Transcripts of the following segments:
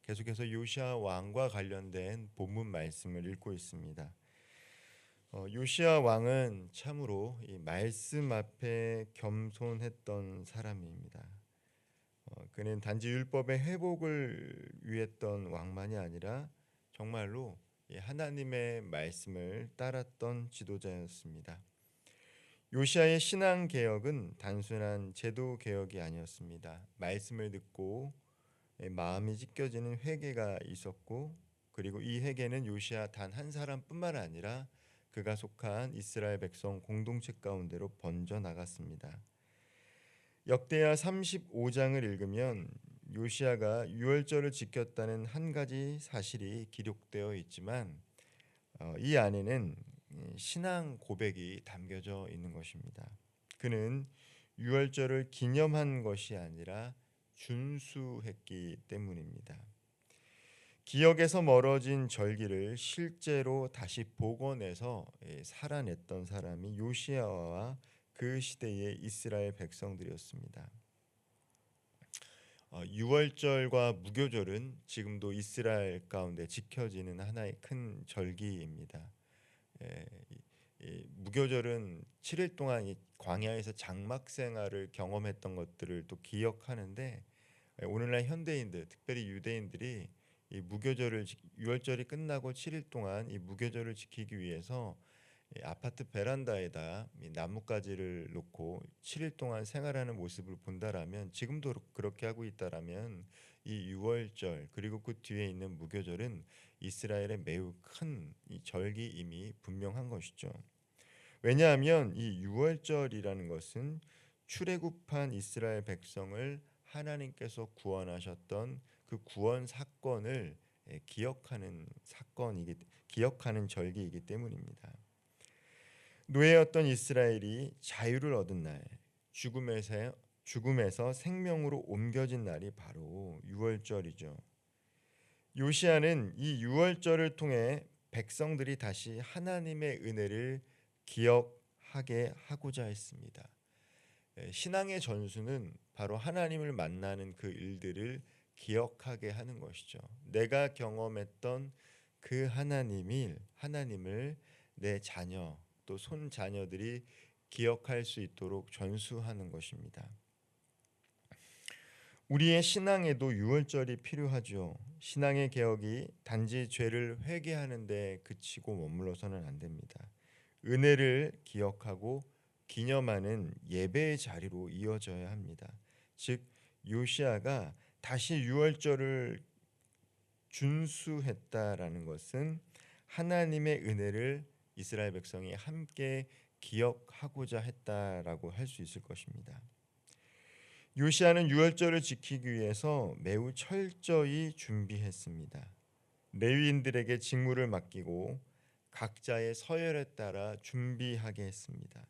계속해서 요시야 왕과 관련된 본문 말씀을 읽고 있습니다. 요시야 왕은 참으로 이 말씀 앞에 겸손했던 사람입니다. 그는 단지 율법의 회복을 위했던 왕만이 아니라 정말로 이 하나님의 말씀을 따랐던 지도자였습니다. 요시야의 신앙 개혁은 단순한 제도 개혁이 아니었습니다. 말씀을 듣고 마음이 찢겨지는 회개가 있었고, 그리고 이 회개는 요시야 단 한 사람뿐만 아니라 그가 속한 이스라엘 백성 공동체 가운데로 번져 나갔습니다. 역대하 35장을 읽으면 요시야가 유월절을 지켰다는 한 가지 사실이 기록되어 있지만 이 안에는 신앙 고백이 담겨져 있는 것입니다. 그는 유월절을 기념한 것이 아니라 준수했기 때문입니다. 기억에서 멀어진 절기를 실제로 다시 복원해서 살아냈던 사람이 요시야와 그 시대의 이스라엘 백성들이었습니다. 유월절과 무교절은 지금도 이스라엘 가운데 지켜지는 하나의 큰 절기입니다. 이 무교절은 7일 동안 이 광야에서 장막 생활을 경험했던 것들을 또 기억하는데, 오늘날 현대인들, 특별히 유대인들이 이 무교절을 유월절이 끝나고 7일 동안 이 무교절을 지키기 위해서 이 아파트 베란다에다 이 나뭇가지를 놓고 7일 동안 생활하는 모습을 본다라면, 지금도 그렇게 하고 있다라면 이 유월절 그리고 그 뒤에 있는 무교절은 이스라엘의 매우 큰 이 절기임이 분명한 것이죠. 왜냐하면 이 유월절이라는 것은 출애굽한 이스라엘 백성을 하나님께서 구원하셨던 그 구원 사건을 기억하는 절기이기 때문입니다. 노예였던 이스라엘이 자유를 얻은 날, 죽음에서 생명으로 옮겨진 날이 바로 유월절이죠. 요시야는 이 유월절을 통해 백성들이 다시 하나님의 은혜를 기억하게 하고자 했습니다. 신앙의 전수는 바로 하나님을 만나는 그 일들을 기억하게 하는 것이죠. 내가 경험했던 그 하나님을 내 자녀 또 손자녀들이 기억할 수 있도록 전수하는 것입니다. 우리의 신앙에도 유월절이 필요하죠. 신앙의 개혁이 단지 죄를 회개하는 데 그치고 머물러서는 안 됩니다. 은혜를 기억하고 기념하는 예배의 자리로 이어져야 합니다. 즉 요시야가 다시 유월절을 준수했다라는 것은 하나님의 은혜를 이스라엘 백성이 함께 기억하고자 했다라고 할 수 있을 것입니다. 요시야는 유월절을 지키기 위해서 매우 철저히 준비했습니다. 레위인들에게 직무를 맡기고 각자의 서열에 따라 준비하게 했습니다.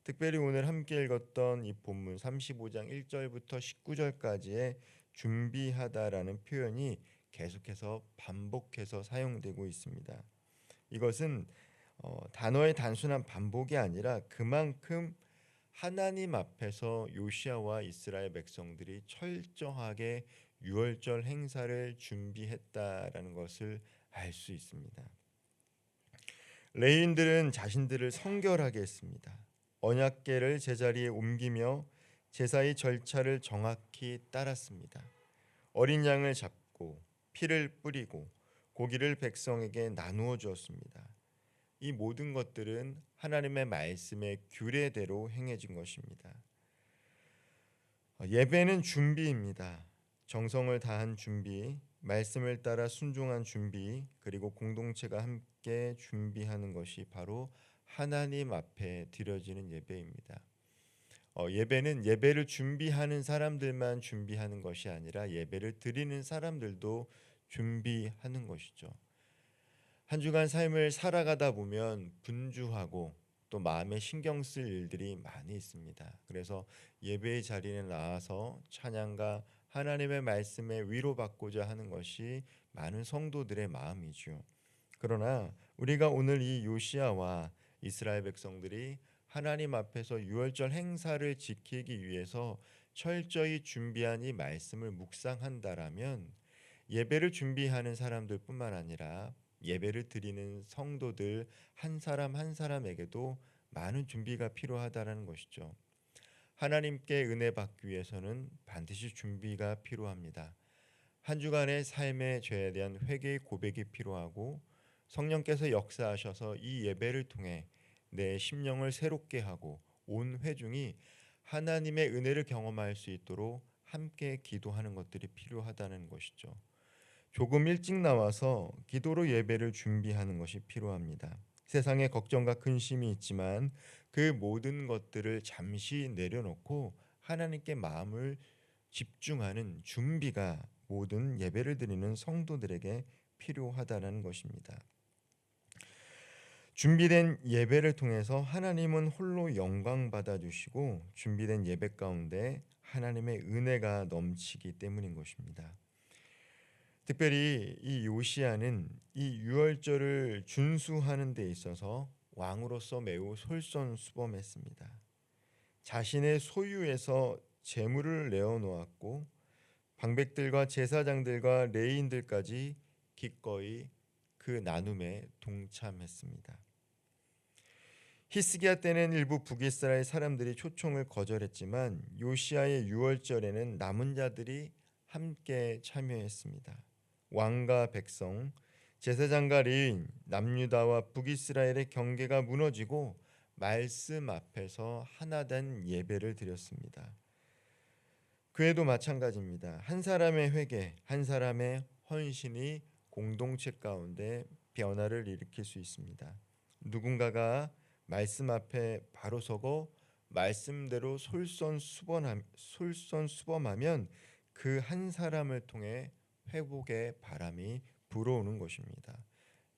특별히 오늘 함께 읽었던 이 본문 35장 1절부터 19절까지의 준비하다라는 표현이 계속해서 반복해서 사용되고 있습니다. 이것은 단어의 단순한 반복이 아니라 그만큼 하나님 앞에서 요시야와 이스라엘 백성들이 철저하게 유월절 행사를 준비했다라는 것을 알 수 있습니다. 레위인들은 자신들을 성결하게 했습니다. 언약궤를 제자리에 옮기며 제사의 절차를 정확히 따랐습니다. 어린 양을 잡고 피를 뿌리고 고기를 백성에게 나누어 주었습니다. 이 모든 것들은 하나님의 말씀의 규례대로 행해진 것입니다. 예배는 준비입니다. 정성을 다한 준비, 말씀을 따라 순종한 준비, 그리고 공동체가 함께 준비하는 것이 바로 하나님 앞에 드려지는 예배입니다. 예배는 예배를 준비하는 사람들만 준비하는 것이 아니라 예배를 드리는 사람들도 준비하는 것이죠. 한 주간 삶을 살아가다 보면 분주하고 또 마음에 신경 쓸 일들이 많이 있습니다. 그래서 예배의 자리에 나와서 찬양과 하나님의 말씀에 위로받고자 하는 것이 많은 성도들의 마음이죠. 그러나 우리가 오늘 이 요시야와 이스라엘 백성들이 하나님 앞에서 유월절 행사를 지키기 위해서 철저히 준비한 이 말씀을 묵상한다라면 예배를 준비하는 사람들뿐만 아니라 예배를 드리는 성도들 한 사람 한 사람에게도 많은 준비가 필요하다는 것이죠. 하나님께 은혜 받기 위해서는 반드시 준비가 필요합니다. 한 주간의 삶의 죄에 대한 회개의 고백이 필요하고 성령께서 역사하셔서 이 예배를 통해 내 심령을 새롭게 하고 온 회중이 하나님의 은혜를 경험할 수 있도록 함께 기도하는 것들이 필요하다는 것이죠. 조금 일찍 나와서 기도로 예배를 준비하는 것이 필요합니다. 세상에 걱정과 근심이 있지만 그 모든 것들을 잠시 내려놓고 하나님께 마음을 집중하는 준비가 모든 예배를 드리는 성도들에게 필요하다는 것입니다. 준비된 예배를 통해서 하나님은 홀로 영광 받아 주시고 준비된 예배 가운데 하나님의 은혜가 넘치기 때문인 것입니다. 특별히 이 요시야는 이 유월절을 준수하는 데 있어서 왕으로서 매우 솔선수범했습니다. 자신의 소유에서 재물을 내어 놓았고 방백들과 제사장들과 레위인들까지 기꺼이 그 나눔에 동참했습니다. 히스기야 때는 일부 북이스라엘 사람들이 초청을 거절했지만 요시야의 유월절에는 남은 자들이 함께 참여했습니다. 왕과 백성, 제사장과 레위인, 남유다와 북이스라엘의 경계가 무너지고 말씀 앞에서 하나된 예배를 드렸습니다. 교회도 마찬가지입니다. 한 사람의 회개, 한 사람의 헌신이 공동체 가운데 변화를 일으킬 수 있습니다. 누군가가 말씀 앞에 바로 서고 말씀대로 솔선수범하면 그 한 사람을 통해 회복의 바람이 불어오는 것입니다.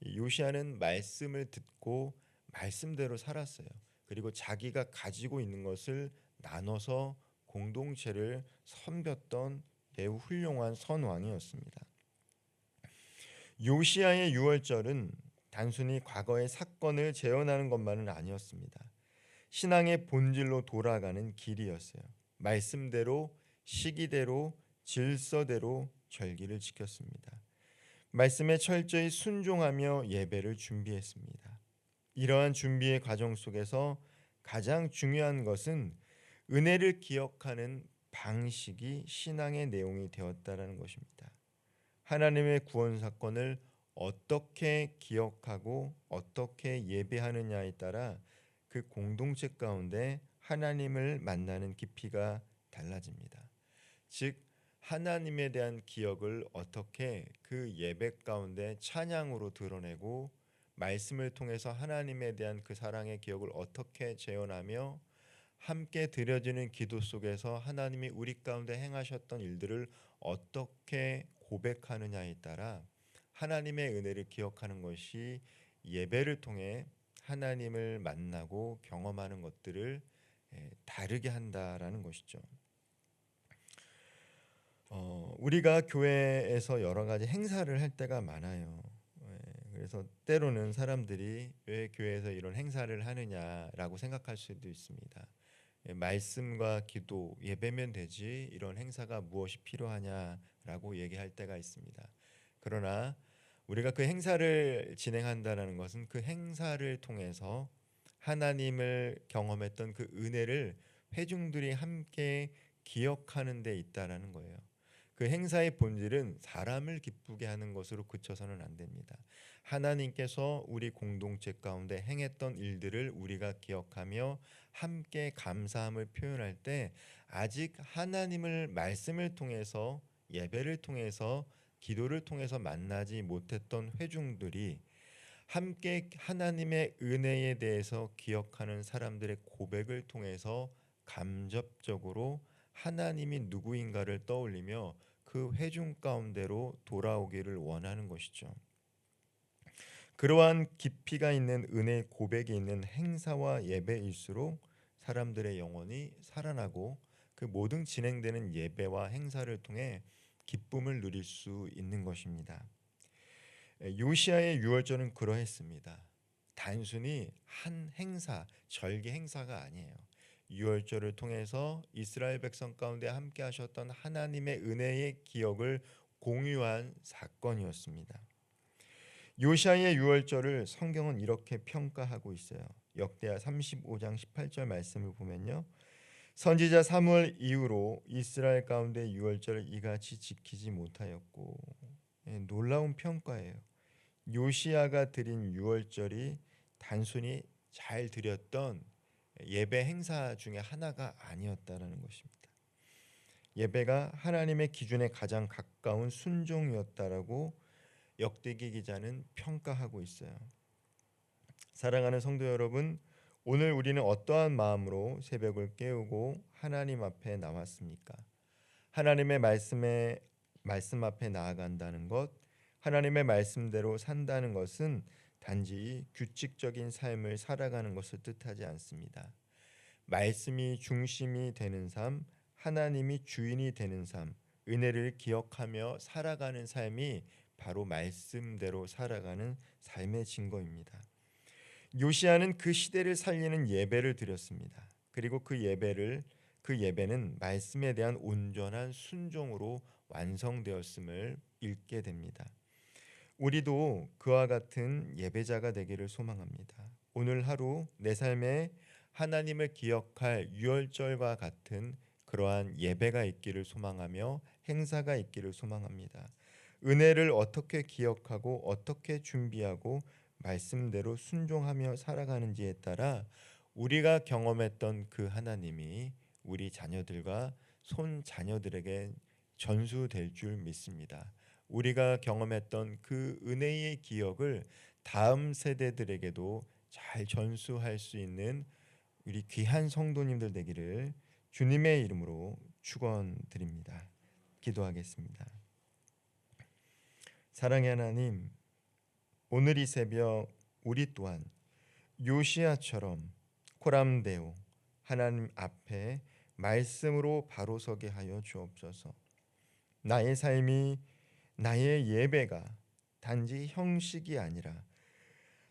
요시야는 말씀을 듣고 말씀대로 살았어요. 그리고 자기가 가지고 있는 것을 나눠서 공동체를 섬겼던 매우 훌륭한 선왕이었습니다. 요시야의 유월절은 단순히 과거의 사건을 재현하는 것만은 아니었습니다. 신앙의 본질로 돌아가는 길이었어요. 말씀대로, 시기대로, 질서대로 절기를 지켰습니다. 말씀에 철저히 순종하며 예배를 준비했습니다. 이러한 준비의 과정 속에서 가장 중요한 것은 은혜를 기억하는 방식이 신앙의 내용이 되었다라는 것입니다. 하나님의 구원 사건을 어떻게 기억하고 어떻게 예배하느냐에 따라 그 공동체 가운데 하나님을 만나는 깊이가 달라집니다. 즉 하나님에 대한 기억을 어떻게 그 예배 가운데 찬양으로 드러내고 말씀을 통해서 하나님에 대한 그 사랑의 기억을 어떻게 재현하며 함께 드려지는 기도 속에서 하나님이 우리 가운데 행하셨던 일들을 어떻게 고백하느냐에 따라 하나님의 은혜를 기억하는 것이 예배를 통해 하나님을 만나고 경험하는 것들을 다르게 한다라는 것이죠. 우리가 교회에서 여러 가지 행사를 할 때가 많아요. 그래서 때로는 사람들이 왜 교회에서 이런 행사를 하느냐라고 생각할 수도 있습니다. 말씀과 기도, 예배면 되지 이런 행사가 무엇이 필요하냐라고 얘기할 때가 있습니다. 그러나 우리가 그 행사를 진행한다는 것은 그 행사를 통해서 하나님을 경험했던 그 은혜를 회중들이 함께 기억하는 데 있다라는 거예요. 그 행사의 본질은 사람을 기쁘게 하는 것으로 그쳐서는 안 됩니다. 하나님께서 우리 공동체 가운데 행했던 일들을 우리가 기억하며 함께 감사함을 표현할 때 아직 하나님을 말씀을 통해서 예배를 통해서 기도를 통해서 만나지 못했던 회중들이 함께 하나님의 은혜에 대해서 기억하는 사람들의 고백을 통해서 감접적으로 하나님이 누구인가를 떠올리며 그 회중 가운데로 돌아오기를 원하는 것이죠. 그러한 깊이가 있는 은혜의 고백이 있는 행사와 예배일수록 사람들의 영혼이 살아나고 그 모든 진행되는 예배와 행사를 통해 기쁨을 누릴 수 있는 것입니다. 요시야의 유월절은 그러했습니다. 단순히 한 행사, 절기 행사가 아니에요. 유월절을 통해서 이스라엘 백성 가운데 함께 하셨던 하나님의 은혜의 기억을 공유한 사건이었습니다. 요시아의 유월절을 성경은 이렇게 평가하고 있어요. 역대하 35장 18절 말씀을 보면요. 선지자 사무엘 이후로 이스라엘 가운데 유월절을 이같이 지키지 못하였고, 놀라운 평가예요. 요시아가 드린 유월절이 단순히 잘 드렸던 예배 행사 중에 하나가 아니었다라는 것입니다. 예배가 하나님의 기준에 가장 가까운 순종이었다라고 역대기 기자는 평가하고 있어요. 사랑하는 성도 여러분, 오늘 우리는 어떠한 마음으로 새벽을 깨우고 하나님 앞에 나왔습니까? 하나님의 말씀 앞에 나아간다는 것, 하나님의 말씀대로 산다는 것은 단지 규칙적인 삶을 살아가는 것을 뜻하지 않습니다. 말씀이 중심이 되는 삶, 하나님이 주인이 되는 삶, 은혜를 기억하며 살아가는 삶이 바로 말씀대로 살아가는 삶의 증거입니다. 요시아는 그 시대를 살리는 예배를 드렸습니다. 그리고 그 예배는 말씀에 대한 온전한 순종으로 완성되었음을 읽게 됩니다. 우리도 그와 같은 예배자가 되기를 소망합니다. 오늘 하루 내 삶에 하나님을 기억할 유월절과 같은 그러한 예배가 있기를 소망하며 행사가 있기를 소망합니다. 은혜를 어떻게 기억하고 어떻게 준비하고 말씀대로 순종하며 살아가는지에 따라 우리가 경험했던 그 하나님이 우리 자녀들과 손자녀들에게 전수될 줄 믿습니다. 우리가 경험했던 그 은혜의 기억을 다음 세대들에게도 잘 전수할 수 있는 우리 귀한 성도님들 되기를 주님의 이름으로 축원드립니다. 기도하겠습니다. 사랑의 하나님, 오늘 이 새벽 우리 또한 요시아처럼 코람데오 하나님 앞에 말씀으로 바로 서게 하여 주옵소서. 나의 삶이, 나의 예배가 단지 형식이 아니라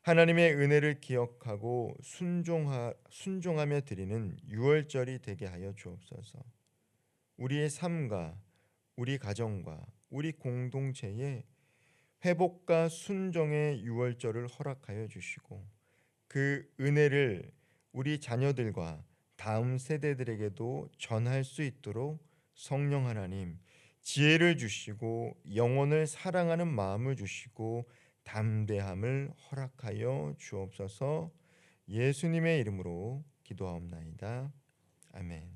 하나님의 은혜를 기억하고 순종하며 드리는 유월절이 되게 하여 주옵소서. 우리의 삶과 우리 가정과 우리 공동체에 회복과 순종의 유월절을 허락하여 주시고 그 은혜를 우리 자녀들과 다음 세대들에게도 전할 수 있도록 성령 하나님 지혜를 주시고 영혼을 사랑하는 마음을 주시고 담대함을 허락하여 주옵소서. 예수님의 이름으로 기도하옵나이다. 아멘.